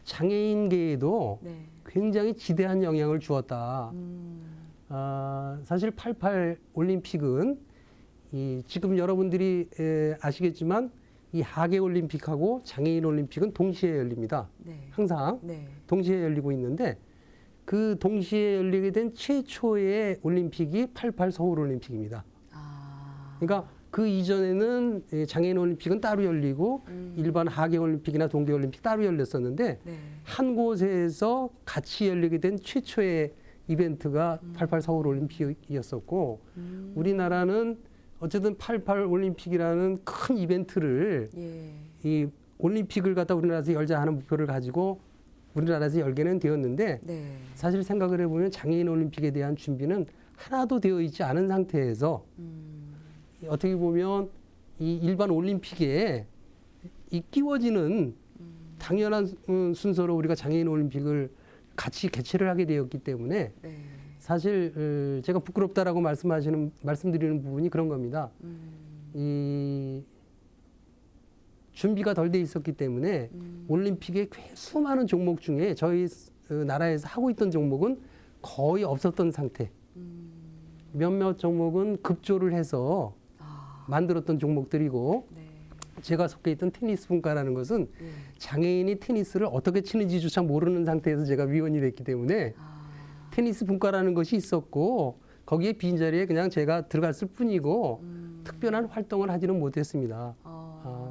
장애인계에도 네. 굉장히 지대한 영향을 주었다. 사실 88 올림픽은 지금 여러분들이 아시겠지만 이 하계 올림픽하고 장애인 올림픽은 동시에 열립니다. 네. 항상 네. 동시에 열리고 있는데 그 동시에 열리게 된 최초의 올림픽이 88 서울 올림픽입니다. 그러니까 그 이전에는 장애인 올림픽은 따로 열리고 일반 하계 올림픽이나 동계 올림픽 따로 열렸었는데 네. 한 곳에서 같이 열리게 된 최초의 이벤트가 88 서울 올림픽이었었고, 우리나라는 어쨌든 88 올림픽이라는 큰 이벤트를 예. 이 올림픽을 갖다 우리나라에서 열자 하는 목표를 가지고 우리나라에서 열게는 되었는데, 네. 사실 생각을 해보면 장애인 올림픽에 대한 준비는 하나도 되어 있지 않은 상태에서 어떻게 보면 이 일반 올림픽에 이 끼워지는 당연한 순서로 우리가 장애인 올림픽을 같이 개최를 하게 되었기 때문에 네. 사실 제가 부끄럽다라고 말씀드리는 부분이 그런 겁니다. 이 준비가 덜 돼 있었기 때문에 올림픽의 수많은 종목 중에 저희 나라에서 하고 있던 종목은 거의 없었던 상태. 몇몇 종목은 급조를 해서 만들었던 종목들이고, 네. 제가 속해 있던 테니스 분과라는 것은 예. 장애인이 테니스를 어떻게 치는지조차 모르는 상태에서 제가 위원이 됐기 때문에 테니스 분과라는 것이 있었고, 거기에 빈자리에 그냥 제가 들어갔을 뿐이고 특별한 활동을 하지는 못했습니다.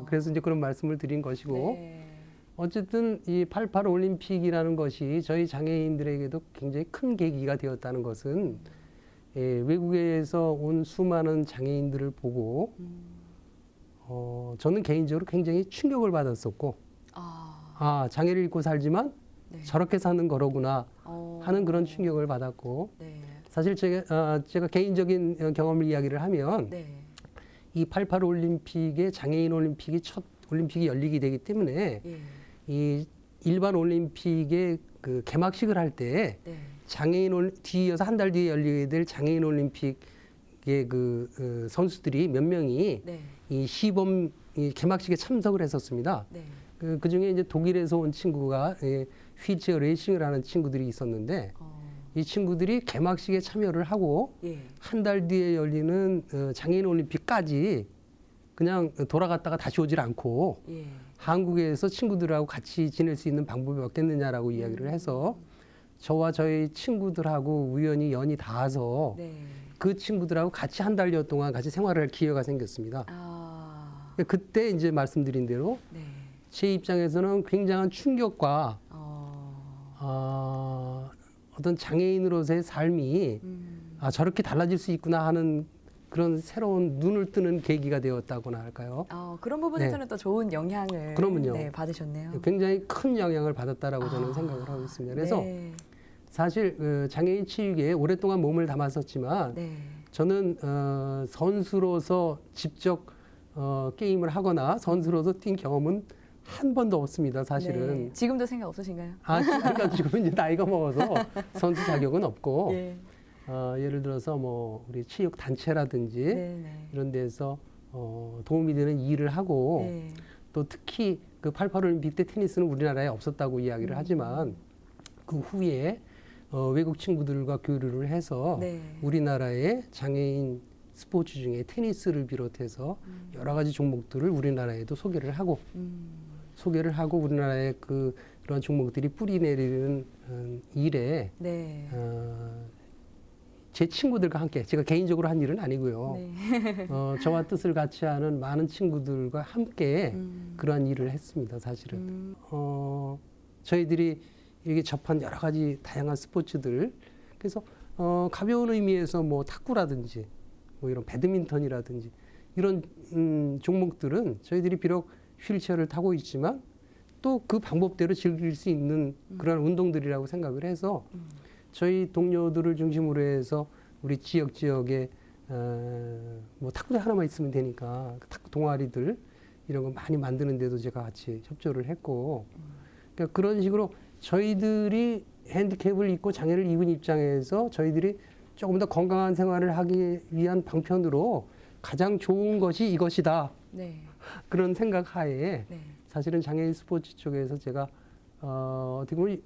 그래서 이제 그런 말씀을 드린 것이고, 네. 어쨌든 이 88 올림픽이라는 것이 저희 장애인들에게도 굉장히 큰 계기가 되었다는 것은 외국에서 온 수많은 장애인들을 보고 저는 개인적으로 굉장히 충격을 받았었고, 장애를 입고 살지만 네. 저렇게 사는 거로구나 하는 그런 충격을 받았고, 네. 사실 제가 개인적인 경험을 이야기를 하면 네. 이 88 올림픽의 장애인 올림픽이 첫 올림픽이 열리게 되기 때문에 예. 이 일반 올림픽의 그 개막식을 할 때 네. 장애인 뒤이어서 한 달 뒤에 열리게 될 장애인 올림픽의 그 선수들이 몇 명이 네. 이 시범 이 개막식에 참석을 했었습니다. 네. 그 중에 이제 독일에서 온 친구가 휠체어 레이싱을 하는 친구들이 있었는데, 이 친구들이 개막식에 참여를 하고 예. 한 달 뒤에 열리는 장애인 올림픽까지 그냥 돌아갔다가 다시 오질 않고 예. 한국에서 친구들하고 같이 지낼 수 있는 방법이 없겠느냐라고 이야기를 해서 저와 저희 친구들하고 우연히 연이 닿아서 네. 그 친구들하고 같이 한 달여 동안 같이 생활을 할 기회가 생겼습니다. 아, 그때 이제 말씀드린 대로 네. 제 입장에서는 굉장한 충격과 어떤 장애인으로서의 삶이 저렇게 달라질 수 있구나 하는 그런 새로운 눈을 뜨는 계기가 되었다고나 할까요? 그런 부분에서는 또 좋은 영향을 그러면요. 네, 받으셨네요. 굉장히 큰 영향을 받았다라고 저는 생각을 하고 있습니다. 그래서 네. 사실 장애인 치유계에 오랫동안 몸을 담았었지만 네. 저는 선수로서 직접 게임을 하거나 선수로서 뛴 경험은 한 번도 없습니다. 사실은. 네. 지금도 생각 없으신가요? 그러니까 지금 이제 나이가 먹어서 선수 자격은 없고 예. 예를 들어서 뭐 우리 체육 단체라든지 네, 네. 이런 데서 도움이 되는 일을 하고 네. 또 특히 그 88 올림픽 때 테니스는 우리나라에 없었다고 이야기를 하지만 그 후에 외국 친구들과 교류를 해서 네. 우리나라의 장애인 스포츠 중에 테니스를 비롯해서 여러 가지 종목들을 우리나라에도 소개를 하고 우리나라의 그런 종목들이 뿌리 내리는 일에 네. 제 친구들과 함께 제가 개인적으로 한 일은 아니고요. 네. 저와 뜻을 같이 하는 많은 친구들과 함께 그러한 일을 했습니다. 사실은 저희들이 이게 접한 여러 가지 다양한 스포츠들 그래서 가벼운 의미에서 뭐 탁구라든지 뭐 이런 배드민턴이라든지 이런 종목들은 저희들이 비록 휠체어를 타고 있지만 또 그 방법대로 즐길 수 있는 그런 운동들이라고 생각을 해서 저희 동료들을 중심으로 해서 우리 지역에 뭐 탁구대 하나만 있으면 되니까 탁구 동아리들 이런 거 많이 만드는 데도 제가 같이 협조를 했고 그러니까 그런 식으로 저희들이 핸디캡을 입고 장애를 입은 입장에서 저희들이 조금 더 건강한 생활을 하기 위한 방편으로 가장 좋은 것이 이것이다. 네. 그런 생각 하에 네. 사실은 장애인 스포츠 쪽에서 제가 어떻게 보면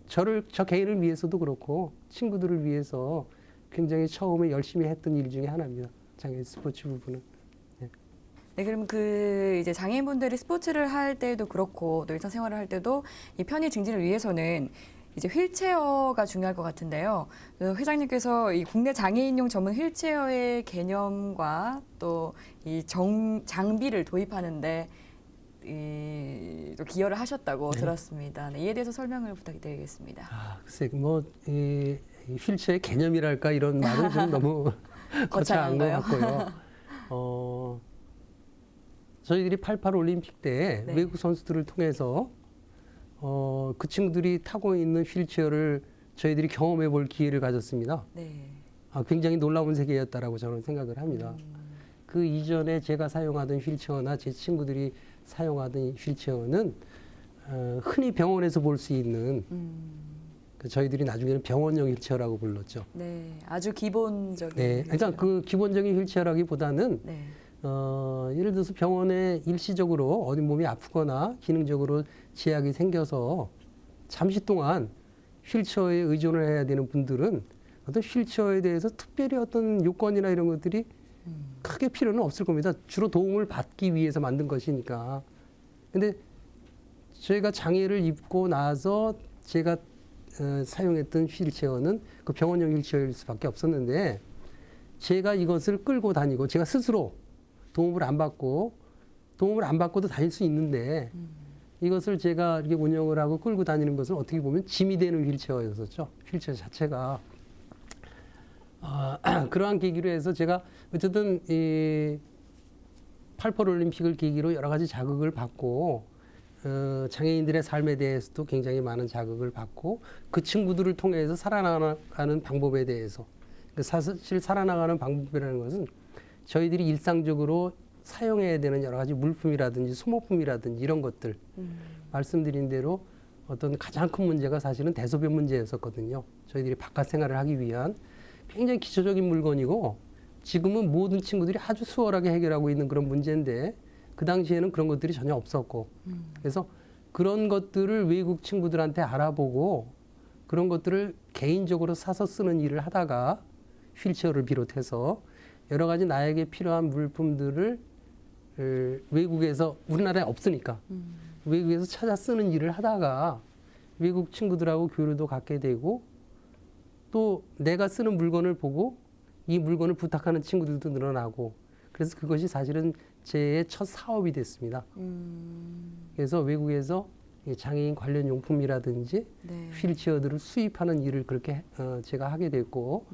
저 개인을 위해서도 그렇고 친구들을 위해서 굉장히 처음에 열심히 했던 일 중에 하나입니다. 장애인 스포츠 부분은. 네, 그럼 이제 장애인분들이 스포츠를 할 때도 그렇고 또 일상생활을 할 때도 이 편의 증진을 위해서는 이제 휠체어가 중요할 것 같은데요. 회장님께서 이 국내 장애인용 전문 휠체어의 개념과 또 이 장비를 도입하는데 또 기여를 하셨다고 들었습니다. 네, 이에 대해서 설명을 부탁드리겠습니다. 글쎄, 이 휠체어의 개념이랄까 이런 말은 좀 너무 거창한 것 같고요. 저희들이 88 올림픽 때 네. 외국 선수들을 통해서 그 친구들이 타고 있는 휠체어를 저희들이 경험해 볼 기회를 가졌습니다. 네. 굉장히 놀라운 세계였다라고 저는 생각을 합니다. 그 이전에 제가 사용하던 휠체어나 제 친구들이 사용하던 휠체어는 흔히 병원에서 볼 수 있는 저희들이 나중에는 병원용 휠체어라고 불렀죠. 네, 아주 기본적인. 네, 그러니까 그 기본적인 휠체어라기보다는 네. 예를 들어서 병원에 일시적으로 어디 몸이 아프거나 기능적으로 제약이 생겨서 잠시 동안 휠체어에 의존을 해야 되는 분들은 어떤 휠체어에 대해서 특별히 어떤 요건이나 이런 것들이 크게 필요는 없을 겁니다. 주로 도움을 받기 위해서 만든 것이니까. 근데 저희가 장애를 입고 나서 제가 사용했던 휠체어는 그 병원용 휠체어일 수밖에 없었는데 제가 이것을 끌고 다니고 제가 스스로 도움을 안 받고도 다닐 수 있는데 이것을 제가 이렇게 운영을 하고 끌고 다니는 것은 어떻게 보면 짐이 되는 휠체어였었죠. 휠체어 자체가. 그러한 계기로 해서 제가 어쨌든 이 88 올림픽을 계기로 여러 가지 자극을 받고 장애인들의 삶에 대해서도 굉장히 많은 자극을 받고 그 친구들을 통해서 살아나가는 방법에 대해서 사실 살아나가는 방법이라는 것은 저희들이 일상적으로 사용해야 되는 여러 가지 물품이라든지 소모품이라든지 이런 것들 말씀드린 대로 어떤 가장 큰 문제가 사실은 대소변 문제였었거든요. 저희들이 바깥 생활을 하기 위한 굉장히 기초적인 물건이고 지금은 모든 친구들이 아주 수월하게 해결하고 있는 그런 문제인데 그 당시에는 그런 것들이 전혀 없었고 그래서 그런 것들을 외국 친구들한테 알아보고 그런 것들을 개인적으로 사서 쓰는 일을 하다가 휠체어를 비롯해서 여러 가지 나에게 필요한 물품들을 외국에서 우리나라에 없으니까 외국에서 찾아 쓰는 일을 하다가 외국 친구들하고 교류도 갖게 되고 또 내가 쓰는 물건을 보고 이 물건을 부탁하는 친구들도 늘어나고 그래서 그것이 사실은 제 첫 사업이 됐습니다. 그래서 외국에서 이 장애인 관련 용품이라든지 네. 휠체어들을 수입하는 일을 그렇게 제가 하게 됐고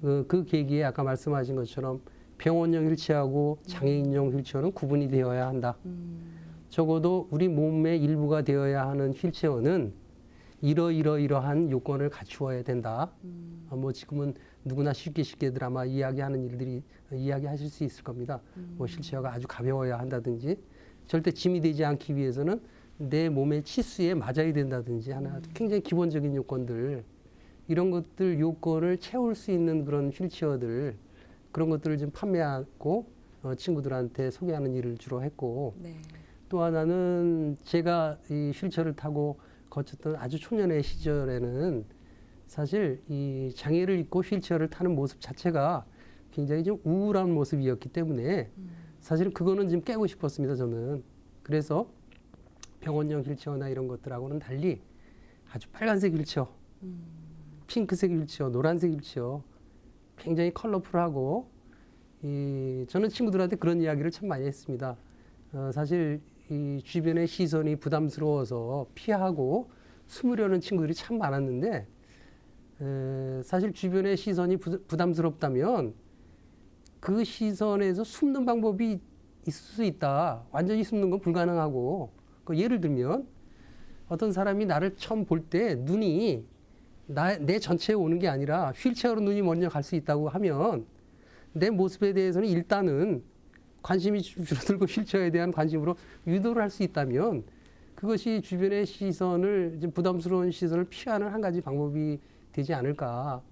그 계기에 아까 말씀하신 것처럼 병원용 휠체어하고 장애인용 휠체어는 구분이 되어야 한다. 적어도 우리 몸의 일부가 되어야 하는 휠체어는 이러한 요건을 갖추어야 된다. 뭐 지금은 누구나 쉽게들 아마 이야기하는 일들이 이야기하실 수 있을 겁니다. 뭐 휠체어가 아주 가벼워야 한다든지 절대 짐이 되지 않기 위해서는 내 몸의 치수에 맞아야 된다든지 하나 굉장히 기본적인 요건들 이런 것들 요건을 채울 수 있는 그런 휠체어들 그런 것들을 좀 판매하고 친구들한테 소개하는 일을 주로 했고 네. 또 하나는 제가 이 휠체어를 타고 거쳤던 아주 초년의 시절에는 사실 이 장애를 입고 휠체어를 타는 모습 자체가 굉장히 좀 우울한 모습이었기 때문에 사실 그거는 좀 깨고 싶었습니다, 저는. 그래서 병원용 휠체어나 이런 것들하고는 달리 아주 빨간색 휠체어, 핑크색 휠체어, 노란색 휠체어 굉장히 컬러풀하고 저는 친구들한테 그런 이야기를 참 많이 했습니다. 사실 이 주변의 시선이 부담스러워서 피하고 숨으려는 친구들이 참 많았는데 사실 주변의 시선이 부담스럽다면 그 시선에서 숨는 방법이 있을 수 있다. 완전히 숨는 건 불가능하고 예를 들면 어떤 사람이 나를 처음 볼 때 눈이 내 전체에 오는 게 아니라 휠체어로 눈이 먼저 갈 수 있다고 하면 내 모습에 대해서는 일단은 관심이 줄어들고 휠체어에 대한 관심으로 유도를 할 수 있다면 그것이 주변의 시선을 좀 부담스러운 시선을 피하는 한 가지 방법이 되지 않을까.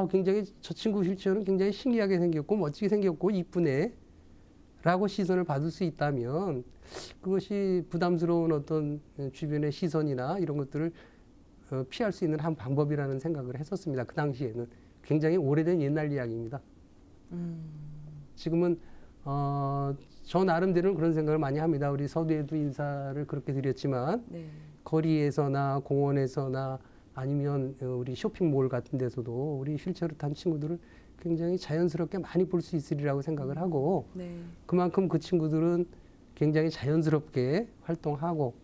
굉장히 저 친구 휠체어는 굉장히 신기하게 생겼고 멋지게 생겼고 이쁘네 라고 시선을 받을 수 있다면 그것이 부담스러운 어떤 주변의 시선이나 이런 것들을 피할 수 있는 한 방법이라는 생각을 했었습니다. 그 당시에는 굉장히 오래된 옛날 이야기입니다. 지금은 저 나름대로는 그런 생각을 많이 합니다. 우리 서두에도 인사를 그렇게 드렸지만 네. 거리에서나 공원에서나 아니면 우리 쇼핑몰 같은 데서도 우리 휠체어를 탄 친구들을 굉장히 자연스럽게 많이 볼 수 있으리라고 생각을 하고 네. 그만큼 그 친구들은 굉장히 자연스럽게 활동하고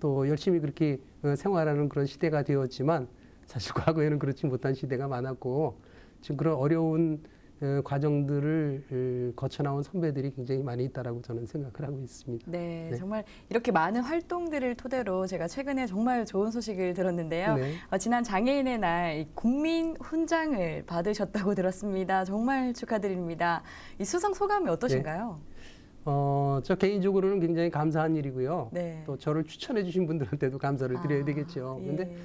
또 열심히 그렇게 생활하는 그런 시대가 되었지만 사실 과거에는 그렇지 못한 시대가 많았고 지금 그런 어려운 과정들을 거쳐나온 선배들이 굉장히 많이 있다라고 저는 생각을 하고 있습니다. 네, 네. 정말 이렇게 많은 활동들을 토대로 제가 최근에 정말 좋은 소식을 들었는데요. 네. 지난 장애인의 날 국민 훈장을 받으셨다고 들었습니다. 정말 축하드립니다. 이 수상 소감이 어떠신가요? 저 개인적으로는 굉장히 감사한 일이고요. 네. 또 저를 추천해 주신 분들한테도 감사를 드려야 되겠죠. 예. 그런데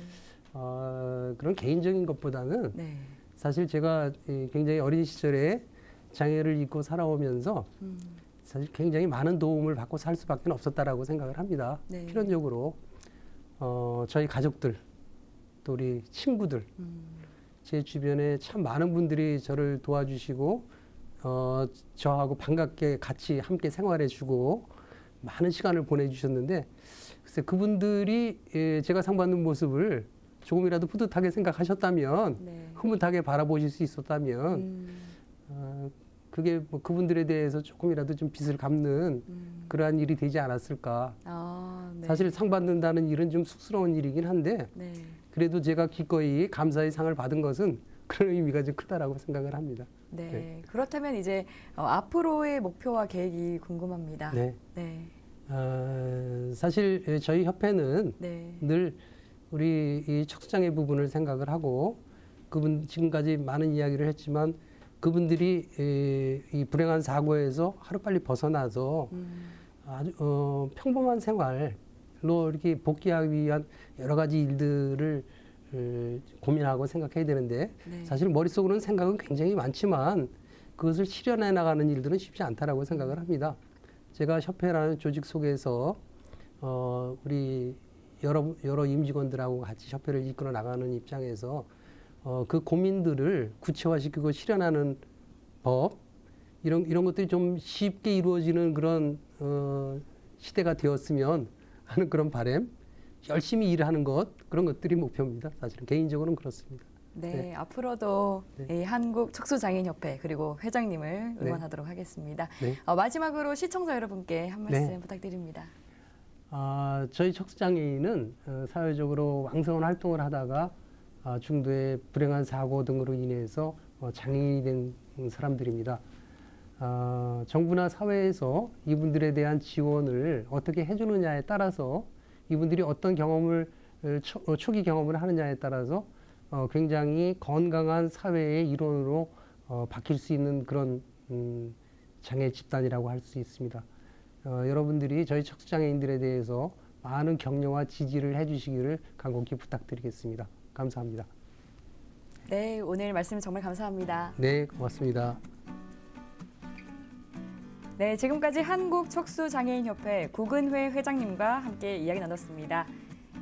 그런 개인적인 것보다는 네. 사실 제가 굉장히 어린 시절에 장애를 입고 살아오면서 사실 굉장히 많은 도움을 받고 살 수밖에 없었다라고 생각을 합니다. 네. 필연적으로 저희 가족들 또 우리 친구들 제 주변에 참 많은 분들이 저를 도와주시고 저하고 반갑게 같이 함께 생활해주고 많은 시간을 보내주셨는데 글쎄 그분들이 제가 상 받는 모습을 조금이라도 뿌듯하게 생각하셨다면 네. 흐뭇하게 바라보실 수 있었다면 그게 뭐 그분들에 대해서 조금이라도 좀 빚을 갚는 그러한 일이 되지 않았을까. 네. 사실 상 받는다는 일은 좀 쑥스러운 일이긴 한데 네. 그래도 제가 기꺼이 감사의 상을 받은 것은 그런 의미가 좀 크다라고 생각을 합니다. 네. 네. 그렇다면 이제 앞으로의 목표와 계획이 궁금합니다. 네. 네. 사실 저희 협회는 네. 늘 우리 이 척수장애 부분을 생각을 하고 지금까지 많은 이야기를 했지만 그분들이 이 불행한 사고에서 하루빨리 벗어나서 아주 평범한 생활로 이렇게 복귀하기 위한 여러 가지 일들을 고민하고 생각해야 되는데 네. 사실 머릿속으로는 생각은 굉장히 많지만 그것을 실현해 나가는 일들은 쉽지 않다라고 생각을 합니다. 제가 협회라는 조직 속에서 우리 여러 임직원들하고 같이 협회를 이끌어 나가는 입장에서 그 고민들을 구체화시키고 실현하는 법 이런 것들이 좀 쉽게 이루어지는 그런 시대가 되었으면 하는 그런 바람, 열심히 일하는 것 그런 것들이 목표입니다. 사실은 개인적으로는 그렇습니다. 네, 네. 앞으로도 네. 이 한국척수장애인협회 그리고 회장님을 네. 응원하도록 하겠습니다. 네. 마지막으로 시청자 여러분께 한 말씀 네. 부탁드립니다. 저희 척수장애인은 사회적으로 왕성한 활동을 하다가 중도의 불행한 사고 등으로 인해서 장애인이 된 사람들입니다. 정부나 사회에서 이분들에 대한 지원을 어떻게 해주느냐에 따라서 이분들이 어떤 경험을 초기 경험을 하느냐에 따라서 굉장히 건강한 사회의 일원으로 바뀔 수 있는 그런 장애 집단이라고 할 수 있습니다. 여러분들이 저희 척수장애인들에 대해서 많은 격려와 지지를 해주시기를 간곡히 부탁드리겠습니다. 감사합니다. 네, 오늘 말씀 정말 감사합니다. 네, 고맙습니다. 네, 지금까지 한국척수장애인협회 구근회 회장님과 함께 이야기 나눴습니다.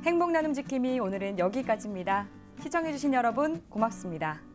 행복 나눔 지킴이 오늘은 여기까지입니다. 시청해주신 여러분 고맙습니다.